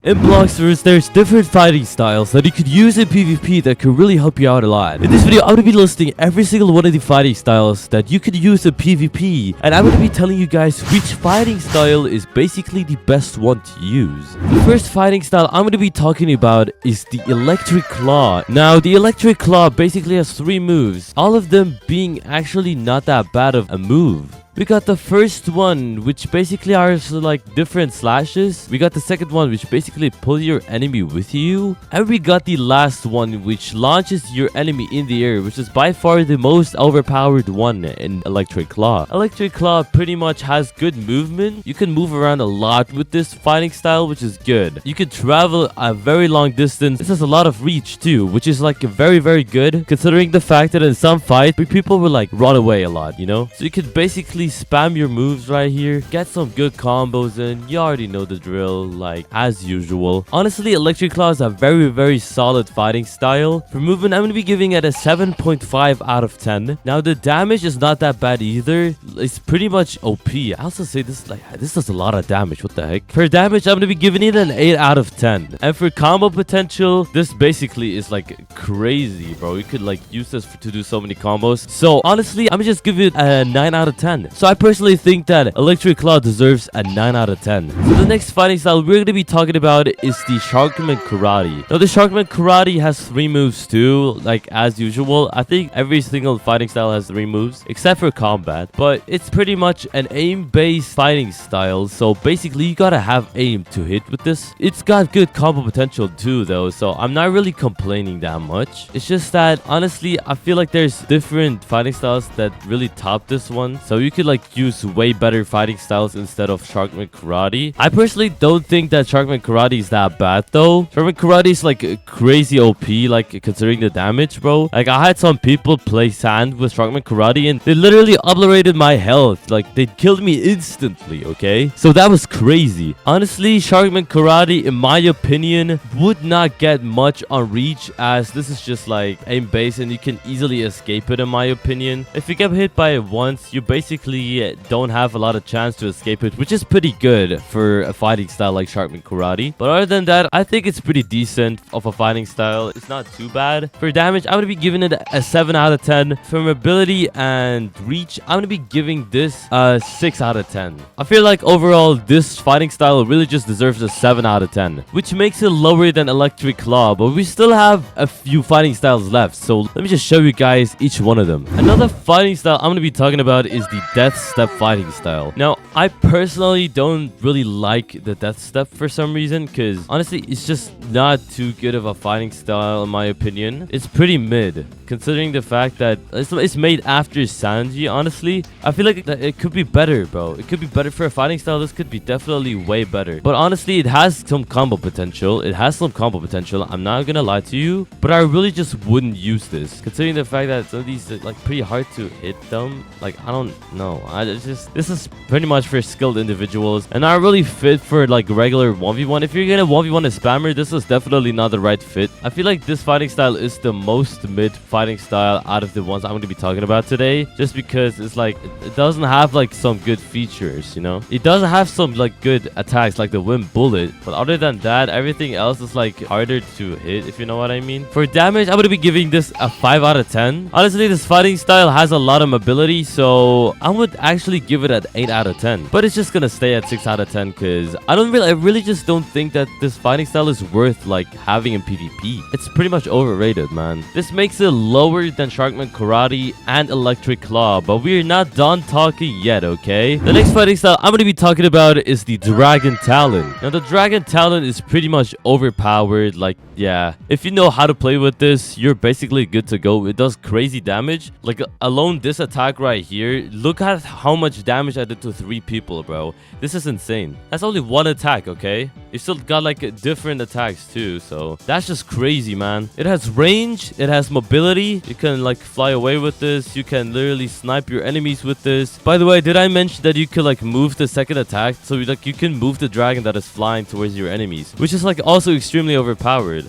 In Bloxers, there's different fighting styles that you could use in PvP that could really help you out a lot. In this video, I'm going to be listing every single one of the fighting styles that you could use in PvP, and I'm going to be telling you guys which fighting style is basically the best one to use. The first fighting style I'm going to be talking about is the Electric Claw. Now, the Electric Claw basically has 3 moves, all of them being actually not that bad of a move. We got the first one, which basically are like different slashes. We got the second one, which basically pull your enemy with you. And we got the last one, which launches your enemy in the air, which is by far the most overpowered one in Electric Claw. Electric Claw pretty much has good movement. You can move around a lot with this fighting style, which is good. You can travel a very long distance. This has a lot of reach too, which is like very, very good, considering the fact that in some fights, people will like run away a lot, you know? So you could basically spam your moves right here, get some good combos in. You already know the drill, like as usual. Honestly, Electric Claw is a very, very solid fighting style. For movement, I'm going to be giving it a 7.5 out of 10. Now, the damage is not that bad either. It's pretty much OP. I also say this does a lot of damage. What the heck? For damage, I'm going to be giving it an 8 out of 10. And for combo potential, this basically is like crazy, bro. You could like use this to do so many combos. So honestly, I'm going to just give it a 9 out of 10. So I personally think that Electric Claw deserves a 9 out of 10. So the next fighting style we're going to be talking about is the SharkMan Karate. Now the SharkMan Karate has 3 moves too, like as usual. I think every single fighting style has 3 moves, except for combat. But it's pretty much an aim-based fighting style, so basically you gotta have aim to hit with this. It's got good combo potential too though, so I'm not really complaining that much. It's just that honestly, I feel like there's different fighting styles that really top this one, so you could like use way better fighting styles instead of SharkMan Karate. I personally don't think that SharkMan Karate is that bad though. SharkMan Karate is like crazy OP, like considering the damage, bro. Like I had some people play sand with SharkMan Karate and they literally obliterated my health. Like they killed me instantly, okay? So that was crazy. Honestly, SharkMan Karate, in my opinion, would not get much on reach, as this is just like aim based and you can easily escape it, in my opinion. If you get hit by it once, you basically don't have a lot of chance to escape it, which is pretty good for a fighting style like SharkMan Karate. But other than that, I think it's pretty decent of a fighting style. It's not too bad. For damage, I'm going to be giving it a 7 out of 10. For mobility and reach, I'm going to be giving this a 6 out of 10. I feel like overall, this fighting style really just deserves a 7 out of 10, which makes it lower than Electric Claw, but we still have a few fighting styles left. So let me just show you guys each one of them. Another fighting style I'm going to be talking about is the Deathstep fighting style. Now, I personally don't really like the Deathstep for some reason, because honestly, it's just not too good of a fighting style in my opinion. It's pretty mid, considering the fact that it's made after Sanji. Honestly, I feel like it could be better, bro. It could be better for a fighting style. This could be definitely way better. But honestly, it has some combo potential. I'm not gonna lie to you, but I really just wouldn't use this, considering the fact that some of these are like pretty hard to hit them. Like, I don't know. This is pretty much for skilled individuals and not really fit for like regular 1v1. If you're gonna 1v1 a spammer, this is definitely not the right fit. I feel like this fighting style is the most mid fighting style out of the ones I'm going to be talking about today, just because it's like it doesn't have like some good features, you know. It doesn't have some like good attacks like the wind bullet, but other than that, everything else is like harder to hit, if you know what I mean. For damage, I'm going to be giving this a 5 out of 10. Honestly, this fighting style has a lot of mobility, so I would actually give it an 8 out of 10, but it's just gonna stay at 6 out of 10 because I really just don't think that this fighting style is worth like having in PvP. It's pretty much overrated, man. This makes it lower than SharkMan Karate and Electric Claw, but we're not done talking yet, okay? The next fighting style I'm gonna be talking about is the Dragon Talon. Now, the Dragon Talon is pretty much overpowered. Like, yeah, if you know how to play with this, you're basically good to go. It does crazy damage. Like, alone this attack right here, look at how much damage I did to 3 people, bro. This is insane. That's only 1 attack, okay? You still got like different attacks too, so that's just crazy, man. It has range, it has mobility. You can like fly away with this. You can literally snipe your enemies with this. By the way, did I mention that you could like move the second attack? So like you can move the dragon that is flying towards your enemies, which is like also extremely overpowered.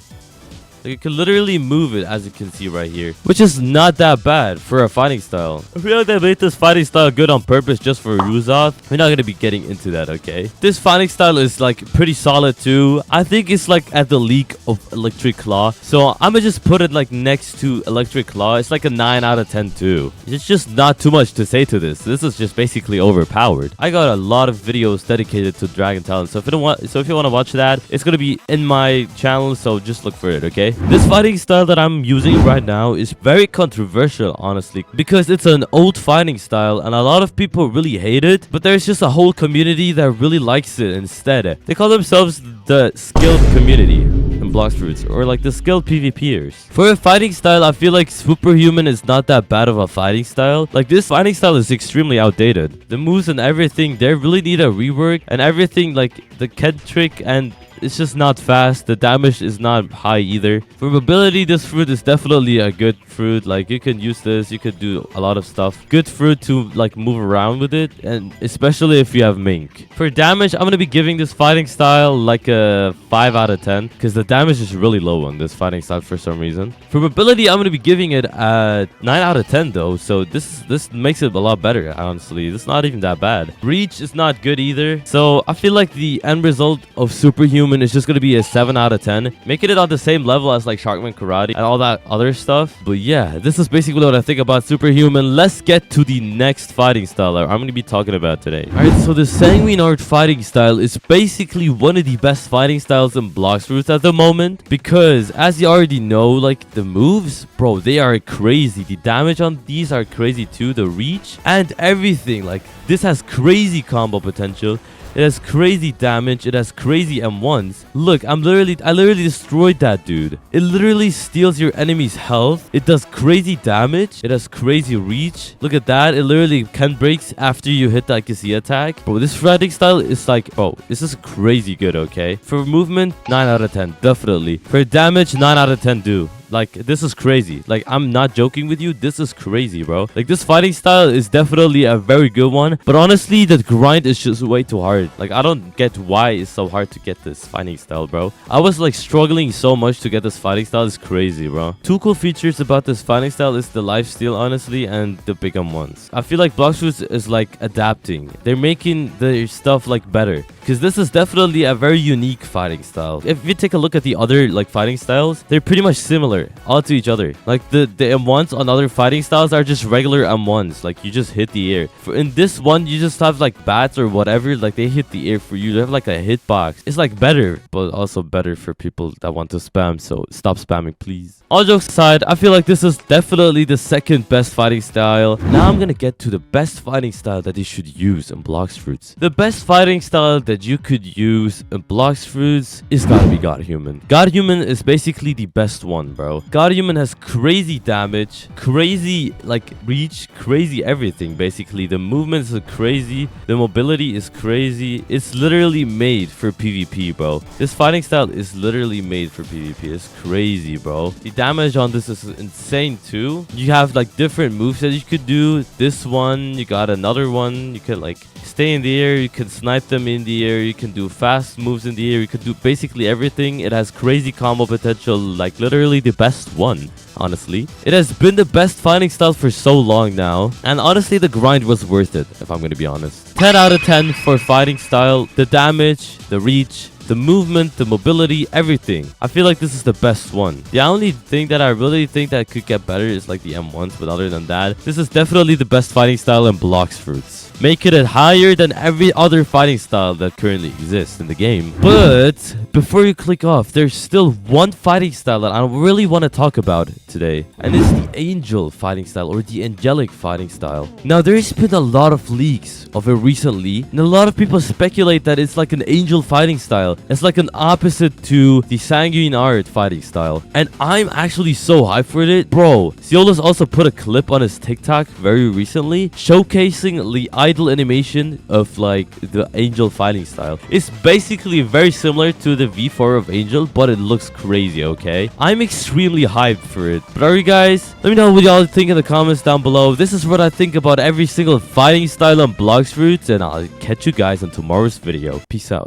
Like, you can literally move it, as you can see right here, which is not that bad for a fighting style. I feel like they made this fighting style good on purpose just for Ruzoth. We're not gonna be getting into that, okay? This fighting style is like pretty solid too. I think it's like at the league of Electric Claw, so I'm gonna just put it like next to Electric Claw. It's like a 9 out of 10 too. It's just not too much to say to this. This is just basically overpowered. I got a lot of videos dedicated to Dragon Talon, so if you want to watch that, it's gonna be in my channel, so just look for it, okay? This fighting style that I'm using right now is very controversial, honestly, because it's an old fighting style and a lot of people really hate it, but there's just a whole community that really likes it instead. They call themselves the skilled community in Blox Fruits, or like the skilled PvPers. For a fighting style, I feel like Superhuman is not that bad of a fighting style. Like, this fighting style is extremely outdated. The moves and everything, they really need a rework, and everything like the Ked trick, and it's just not fast. The damage is not high either. For mobility, this fruit is definitely a good fruit. Like, you can use this, you could do a lot of stuff. Good fruit to like move around with it, and especially if you have Mink. For damage, I'm gonna be giving this fighting style like a 5 out of 10, because the damage is really low on this fighting style for some reason. For mobility, I'm gonna be giving it a 9 out of 10 though, so this makes it a lot better, honestly. It's not even that bad. Reach is not good either, so I feel like the end result of Superhuman is just gonna be a 7 out of 10, making it on the same level as like SharkMan Karate and all that other stuff. But yeah, this is basically what I think about Superhuman. Let's get to the next fighting style that I'm gonna be talking about today. Alright, so the Sanguard fighting style is basically one of the best fighting styles in Blox Fruits at the moment, because as you already know, like, the moves, bro, they are crazy. The damage on these are crazy too, the reach and everything. Like, this has crazy combo potential. It has crazy damage. It has crazy M1s. Look, I literally destroyed that dude. It literally steals your enemy's health. It does crazy damage. It has crazy reach. Look at that. It literally can breaks after you hit that Kissy attack. Bro, this fighting style is like, bro, this is crazy good, okay? For movement, 9 out of 10, definitely. For damage, 9 out of 10 do. Like, this is crazy. Like, I'm not joking with you. This is crazy, bro. Like, this fighting style is definitely a very good one. But honestly, the grind is just way too hard. Like, I don't get why it's so hard to get this fighting style, bro. I was, like, struggling so much to get this fighting style. It's crazy, bro. Two cool features about this fighting style is the lifesteal, honestly, and the big ones. I feel like Blox Fruits is, like, adapting. They're making their stuff, like, better. Because this is definitely a very unique fighting style. If you take a look at the other, like, fighting styles, they're pretty much similar all to each other. Like, the M1s on other fighting styles are just regular M1s. Like, you just hit the air. In this one, you just have like bats or whatever. Like, they hit the air for you. They have like a hitbox. It's like better, but also better for people that want to spam. So stop spamming, please. All jokes aside, I feel like this is definitely the second best fighting style. Now I'm gonna get to the best fighting style that you should use in Blox Fruits. The best fighting style that you could use in Blox Fruits is gotta be Godhuman. Godhuman is basically the best one, bro. Godhuman has crazy damage, crazy like reach, crazy everything basically. The movements are crazy, the mobility is crazy. It's literally made for PvP, bro. This fighting style is literally made for PvP. It's crazy, bro. The damage on this is insane too. You have like different moves that you could do. This one, you got another one. You could like stay in the air, you can snipe them in the air, you can do fast moves in the air, you can do basically everything. It has crazy combo potential, like literally the best one, honestly. It has been the best fighting style for so long now, and honestly the grind was worth it, if I'm gonna be honest. 10 out of 10 for fighting style, the damage, the reach, the movement, the mobility, everything. I feel like this is the best one. The only thing that I really think that could get better is like the M1s, but other than that, this is definitely the best fighting style in Blox Fruits, making it higher than every other fighting style that currently exists in the game. But before you click off, there's still one fighting style that I really want to talk about today, and it's the angel fighting style, or the angelic fighting style. Now, there's been a lot of leaks of it recently, and a lot of people speculate that it's like an angel fighting style. It's like an opposite to the Sanguard fighting style, and I'm actually so hyped for it, bro. Ciola's also put a clip on his TikTok very recently showcasing the idle animation of like the angel fighting style. It's basically very similar to the V4 of angel, but it looks crazy, okay? I'm extremely hyped for it. But are you guys? Let me know what y'all think in the comments down below. This is what I think about every single fighting style on Blox Fruits, and I'll catch you guys in tomorrow's video. Peace out.